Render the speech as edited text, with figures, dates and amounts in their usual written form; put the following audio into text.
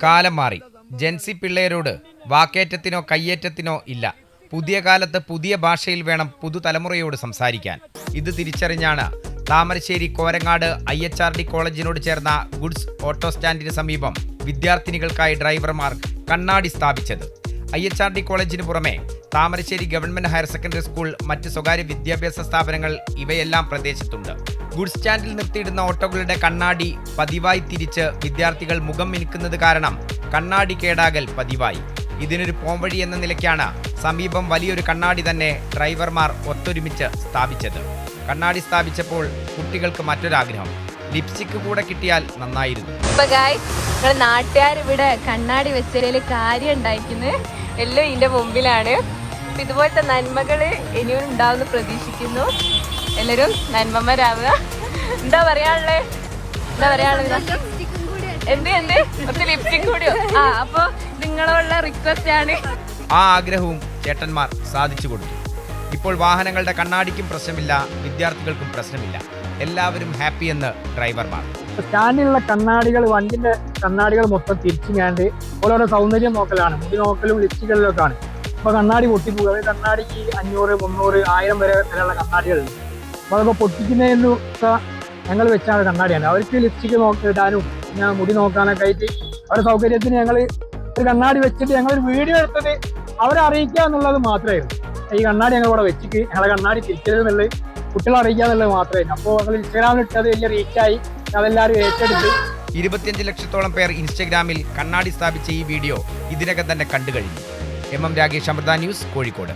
കാലം മാറി. ജെൻസി പിള്ളേരോട് വാക്കേറ്റത്തിനോ കയ്യേറ്റത്തിനോ ഇല്ല. പുതിയ കാലത്ത് പുതിയ ഭാഷയിൽ വേണം പുതുതലമുറയോട് സംസാരിക്കാൻ. ഇത് തിരിച്ചറിഞ്ഞാണ് താമരശ്ശേരി കോരങ്ങാട് IHRD കോളേജിനോട് ചേർന്ന ഗുഡ്സ് ഓട്ടോ സ്റ്റാൻഡിന് സമീപം വിദ്യാർത്ഥിനികൾക്കായി ഡ്രൈവർമാർ കണ്ണാടി സ്ഥാപിച്ചത്. IHRD കോളേജിന് പുറമെ Thamarassery government higher secondary school, മറ്റ് സ്വകാര്യ വിദ്യാഭ്യാസ സ്ഥാപനങ്ങൾ ഇവയെല്ലാം പ്രദേശത്തുണ്ട്. ഗുഡ്സ് സ്റ്റാൻഡിൽ നിർത്തിയിടുന്ന ഓട്ടോകളുടെ കണ്ണാടി പതിവായി തിരിച്ച് വിദ്യാർത്ഥികൾ മുഖം മിനുക്കുന്നത് കാരണം കണ്ണാടി കേടാകൽ പതിവായി. ഇതിനൊരു പോംവഴി എന്ന നിലയ്ക്കാണ് സമീപം വലിയൊരു കണ്ണാടി തന്നെ ഡ്രൈവർമാർ ഒത്തൊരുമിച്ച് സ്ഥാപിച്ചത്. കണ്ണാടി സ്ഥാപിച്ചപ്പോൾ കുട്ടികൾക്ക് മറ്റൊരാഗ്രഹം, ലിപ്സ്റ്റിക് കൂടെ കിട്ടിയാൽ നന്നായിരുന്നു. നാട്ടുകാരിവിടെ കണ്ണാടി വെച്ചതിൽ കാര്യം ഉണ്ടായിരിക്കുന്നത് എല്ലാം ഇതിന്റെ മുമ്പിലാണ്. ഇതുപോലത്തെ നന്മകള് ഇനിയും ഉണ്ടാവുമെന്ന് പ്രതീക്ഷിക്കുന്നു. എല്ലാരും നന്മമാരാവുക. എന്താ പറയാനുള്ളത്? എന്ത് കുറച്ച് ലിപ്സ്റ്റിക് കൂടിയോ? അപ്പൊ നിങ്ങളോടുള്ള റിക്വസ്റ്റ് ആണ്. ആ ആഗ്രഹവും ചേട്ടന്മാർ സാധിച്ചു കൊടുത്തു. ഇപ്പോൾ വാഹനങ്ങളുടെ കണ്ണാടിക്കും പ്രശ്നമില്ല, വിദ്യാർത്ഥികൾക്കും പ്രശ്നമില്ല. എല്ലാവരും ഹാപ്പി എന്ന് ഡ്രൈവർമാർ. സ്റ്റാൻഡിലുള്ള കണ്ണാടികൾ, വണ്ടിന്റെ കണ്ണാടികൾ മൊത്തം തിരിച്ചുങ്ങാണ്ട് ഓരോരോ സൗന്ദര്യം നോക്കലാണ്, മുടി നോക്കലും ലിപ്സ്റ്റിക്കുകളിലൊക്കെയാണ്. അപ്പൊ കണ്ണാടി പൊട്ടിപ്പോകുക. കണ്ണാടിക്ക് 500, 300, 1000 വരെ വിലയുള്ള കണ്ണാടികളുണ്ട്. അപ്പൊ അതൊക്കെ പൊട്ടിക്കുന്നതിനൊക്കെ ഞങ്ങൾ വെച്ചാണ് കണ്ണാടിയാണ്. അവർക്ക് ലിപ്സ്റ്റിക്ക് ഇടാനും പിന്നെ മുടി നോക്കാനൊക്കെ ആയിട്ട് അവരുടെ സൗകര്യത്തിന് ഞങ്ങൾ ഒരു കണ്ണാടി വെച്ചിട്ട് ഞങ്ങളൊരു വീഡിയോ എടുത്തത് അവരെ അറിയിക്കുക എന്നുള്ളത് മാത്രമായിരുന്നു. ഈ കണ്ണാടി ഞങ്ങൾ ഇവിടെ വെച്ചിട്ട് ഞങ്ങളെ കണ്ണാടി തിരിക്കരുത് എന്നുള്ളത് കുട്ടികളെ അറിയിക്കുക എന്നുള്ളത് മാത്രമായിരുന്നു. അപ്പോൾ ഞങ്ങൾ ഇൻസ്റ്റാഗ്രാമിൽ ഇട്ടത് വലിയ റീച്ചായി, അതെല്ലാവരും ഏറ്റെടുത്ത്. 25 ലക്ഷത്തോളം പേർ ഇൻസ്റ്റഗ്രാമിൽ കണ്ണാടി സ്ഥാപിച്ച ഈ വീഡിയോ ഇതിനകം തന്നെ കണ്ടു കഴിഞ്ഞു. MM Ragesh, Amrita news, Kozhikode.